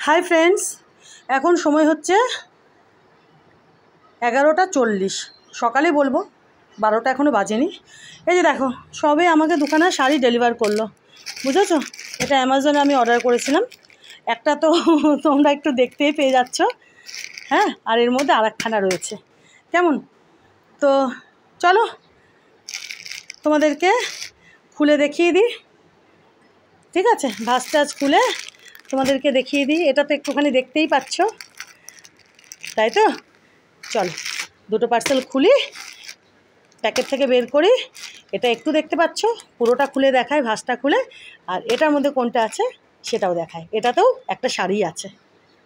Hi friends, এখন সময় হচ্ছে 11:40। সকালে বলবো, 12টা এখনও বাজেনি। এই যে দেখো, সবে আমাকে দুখানা শাড়ি ডেলিভার করলো, বুঝেছো? এটা অ্যামাজনে আমি অর্ডার করেছিলাম। একটা তো তোমরা একটু দেখতেই পেয়ে যাচ্ছ, হ্যাঁ, আর এর মধ্যে আরেকখানা রয়েছে। কেমন? তো চলো তোমাদেরকে খুলে দেখিয়ে দিই, ঠিক আছে? ভাঁজ টাজ খুলে তোমাদেরকে দেখিয়ে দিই। এটা তো একটুখানি দেখতেই পাচ্ছ, তাই তো? চলো দুটো পার্সেল খুলি, প্যাকেট থেকে বের করি। এটা একটু দেখতে পাচ্ছ, পুরোটা খুলে দেখায়, ভাঁজটা খুলে। আর এটার মধ্যে কোনটা আছে সেটাও দেখায়। এটাতেও একটা শাড়ি আছে,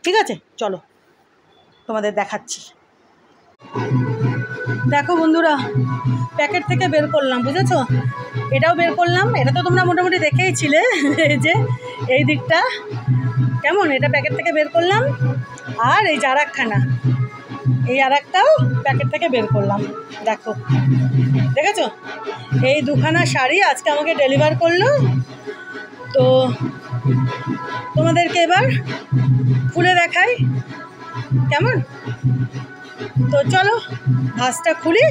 ঠিক আছে? চলো তোমাদের দেখাচ্ছি। দেখো বন্ধুরা, প্যাকেট থেকে বের করলাম, বুঝেছো? এটাও বের করলাম। এটা তো তোমরা মোটামুটি দেখেই ছিলে, এই যে এই দিকটা কেমন, এটা প্যাকেট থেকে বের করলাম। আর এই যে আরেকখানা, এই আরেকটাও প্যাকেট থেকে বের করলাম। দেখো, দেখেছো? এই দুখানা শাড়ি আজকে আমাকে ডেলিভার করলো। তো তোমাদেরকে এবার খুলে দেখাই, কেমন? তো চলো ভাঁজটা খুলি,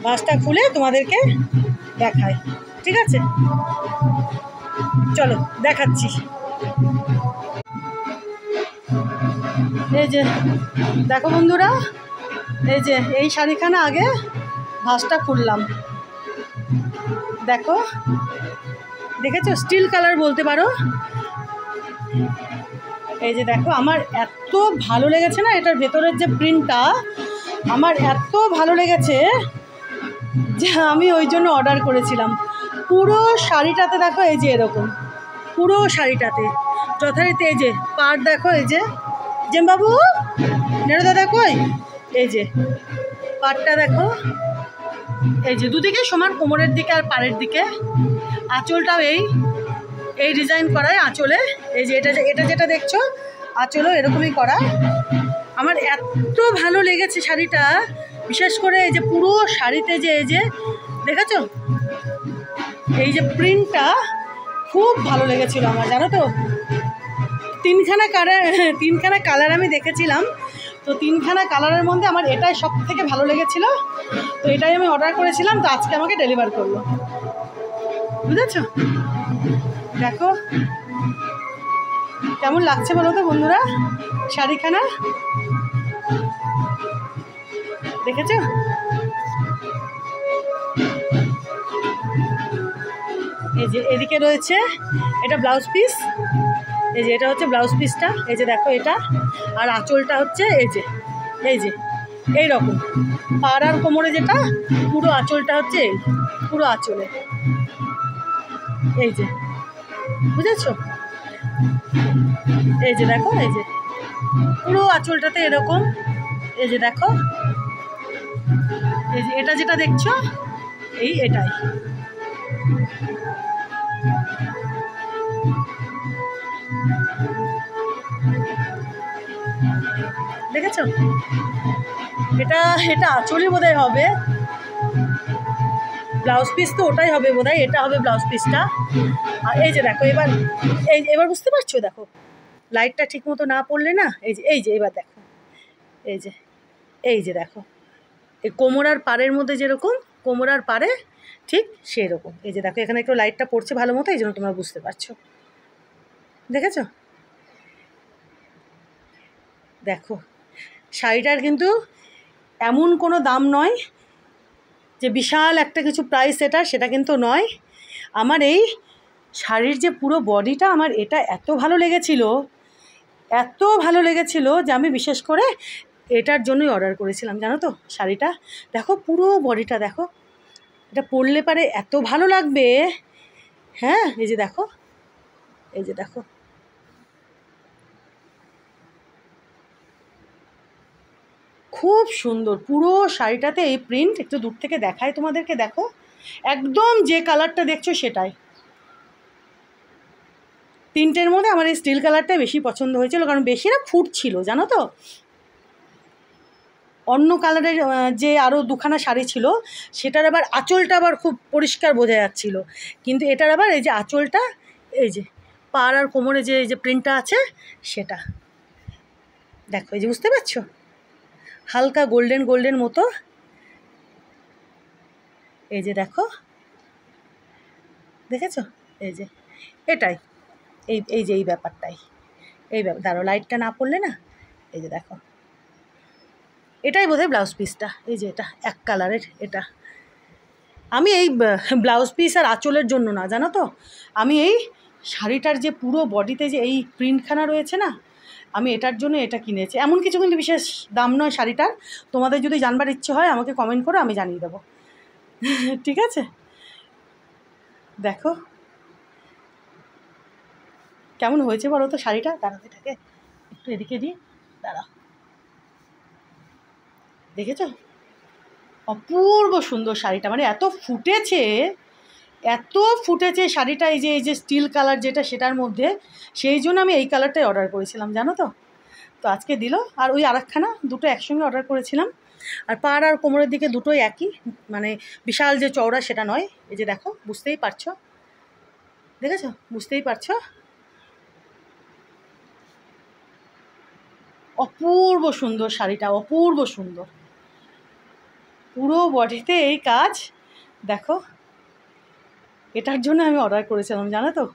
ভাঁজটা খুলে তোমাদেরকে দেখাই, ঠিক আছে? চলো দেখাচ্ছি। এই যে দেখো বন্ধুরা, এই যে এই শাড়িখানা আগে ভাঁজটা খুললাম। দেখো, দেখেছো? স্টিল কালার বলতে পারো। এই যে দেখো, আমার এত ভালো লেগেছে না, এটার ভেতরের যে প্রিন্টটা আমার এত ভালো লেগেছে যে আমি ওই জন্য অর্ডার করেছিলাম। পুরো শাড়িটাতে দেখো, এই যে এরকম পুরো শাড়িটাতে যথারীতি এই যে পাড় দেখো, এই যে জেমবাবু নেড়ো দেখো, এই যে পাড়টা দেখো, এই যে দুদিকে সমান, কোমরের দিকে আর পাড়ের দিকে। আঁচলটাও এই ডিজাইন করায় আঁচলে, এই যে এটা যেটা দেখছো আঁচলও এরকমই করা। আমার এত ভালো লেগেছে শাড়িটা, বিশেষ করে এই যে পুরো শাড়িতে যে এই যে দেখেছো, এই যে প্রিন্টটা খুব ভালো লেগেছিল আমার, জানো তো? তিনখানা কালার আমি দেখেছিলাম, তো তিনখানা কালারের মধ্যে আমার এটাই সব থেকে ভালো লেগেছিল। তো এটাই আমি অর্ডার করেছিলাম, তো আজকে আমাকে ডেলিভার করলো, বুঝেছো? দেখো কেমন লাগছে বলো তো বন্ধুরা শাড়িখানা, দেখেছো? এই যে এদিকে রয়েছে এটা ব্লাউজ পিস, এই যে এটা হচ্ছে ব্লাউজ পিসটা, এই যে দেখো এটা। আর আঁচলটা হচ্ছে এই যে এই রকম পাড় আর কোমরে যেটা, পুরো আঁচলটা হচ্ছে এই পুরো আঁচলে, এই যে বুঝেছো? এই যে দেখো, এই যে পুরো আঁচলটাতে এরকম, এই যে দেখো, এই যে এটা যেটা দেখছো এটাই। দেখেছো? এটা আঁচলই বোধহয় হবে, ব্লাউজ পিস তো ওটাই হবে বোধহয়, এটা হবে ব্লাউজ পিসটা। আর এই যে দেখো, এবার বুঝতে পারছো? দেখো লাইটটা ঠিক মতো না পড়লে না, এই যে এবার দেখো, এই যে দেখো, এই কোমরার পাড়ের মধ্যে যেরকম, কোমরার পাড়ে ঠিক সেই রকম। এই যে দেখো, এখানে একটু লাইটটা পড়ছে ভালো মতো, এই জন্য তোমরা বুঝতে পারছো। দেখেছো? দেখো শাড়িটার কিন্তু এমন কোনো দাম নয় যে বিশাল একটা কিছু প্রাইস, সেটা কিন্তু নয়। আমার এই শাড়ির যে পুরো বডিটা, আমার এটা এত ভালো লেগেছিল যে আমি বিশেষ করে এটার জন্যই অর্ডার করেছিলাম, জানো তো? শাড়িটা দেখো, পুরো বডিটা দেখো, এটা পরলে পারে এত ভালো লাগবে। হ্যাঁ, এই যে দেখো, এই যে দেখো, খুব সুন্দর পুরো শাড়িটাতে এই প্রিন্ট। একটু দূর থেকে দেখাই তোমাদেরকে, দেখো একদম যে কালারটা দেখছো সেটাই। তিনটের মধ্যে আমার এই স্টিল কালারটাই বেশি পছন্দ হয়েছিল, কারণ বেশি না ফুট ছিল, জানো তো? অন্য কালারের যে আরও দুখানা শাড়ি ছিল সেটার আবার আঁচলটা আবার খুব পরিষ্কার বোঝা যাচ্ছিলো, কিন্তু এটার আবার এই যে আঁচলটা, এই যে পাড় আর কোমরে যে এই যে প্রিন্টটা আছে সেটা, দেখো এই যে বুঝতে পারছো, হালকা গোল্ডেন গোল্ডেন মতো। এই যে দেখো, দেখেছো? এই যে এটাই, এই এই যে এই ব্যাপারটাই, এই ব্যাপার, দাঁড়ো লাইটটা না পড়লে না। এই যে দেখো, এটাই বোধহয় ব্লাউজ পিসটা। এই যে এটা এক কালারের, এটা আমি এই ব্লাউজ পিস আর আঁচলের জন্য না, জানো তো, আমি এই শাড়িটার যে পুরো বডিতে যে এই প্রিন্টখানা রয়েছে না, আমি এটার জন্য এটা কিনেছি। এমন কিছু কিন্তু বিশেষ দাম নয় শাড়িটার। তোমাদের যদি জানবার ইচ্ছে হয় আমাকে কমেন্ট করো, আমি জানিয়ে দেবো। ঠিক আছে, দেখো কেমন হয়েছে বলো তো শাড়িটা। দাঁড়াতে থাকে, একটু এদিকে দিই, দাঁড়া। দেখেছো অপূর্ব সুন্দর শাড়িটা, মানে এত ফুটেছে, এত ফুটেছে শাড়িটা। এই যে স্টিল কালার যেটা, সেটার মধ্যে, সেই জন্য আমি এই কালারটাই অর্ডার করেছিলাম, জানো তো। তো আজকে দিল। আর ওই আরেকখানা, দুটো একসঙ্গে অর্ডার করেছিলাম। আর পাড় আর কোমরের দিকে দুটোই একই, মানে বিশাল যে চওড়া সেটা নয়। এই যে দেখো, বুঝতেই পারছো, দেখেছো, বুঝতেই পারছো। অপূর্ব সুন্দর শাড়িটা, অপূর্ব সুন্দর, পুরো বডিতে এই কাজ। দেখো, এটার জন্য আমি অর্ডার করেছিলাম, জানো তো।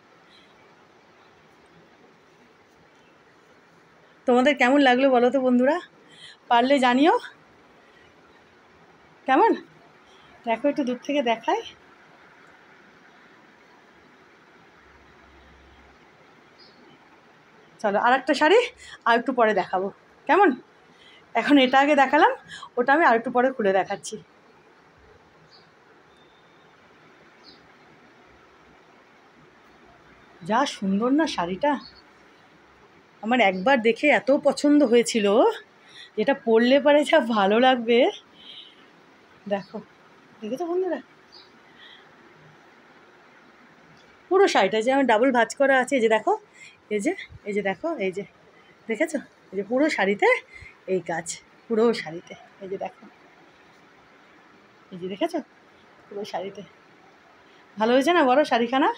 তোমাদের কেমন লাগলো বলো তো বন্ধুরা, পারলে জানিও কেমন। দেখো একটু দূর থেকে দেখাই। চলো আর একটা শাড়ি আর একটু পরে দেখাবো, কেমন। এখন এটা আগে দেখালাম, ওটা আমি আর একটু পরে খুলে দেখাচ্ছি। যা সুন্দর না শাড়িটা, আমার একবার দেখে এত পছন্দ হয়েছিল, যেটা পরলে পরে যা ভালো লাগবে। দেখো, দেখেছো বন্ধুরা, পুরো শাড়িটা যে আমার ডাবল ভাঁজ করা আছে। এই যে দেখো, এই যে, এই যে দেখো, এই যে দেখেছো, এই যে পুরো শাড়িতে এই কাজ, পুরো শাড়িতে। এই যে দেখো, এই যে দেখেছো, পুরো শাড়িতে। ভালো হয়েছে না বড় শাড়িখানা?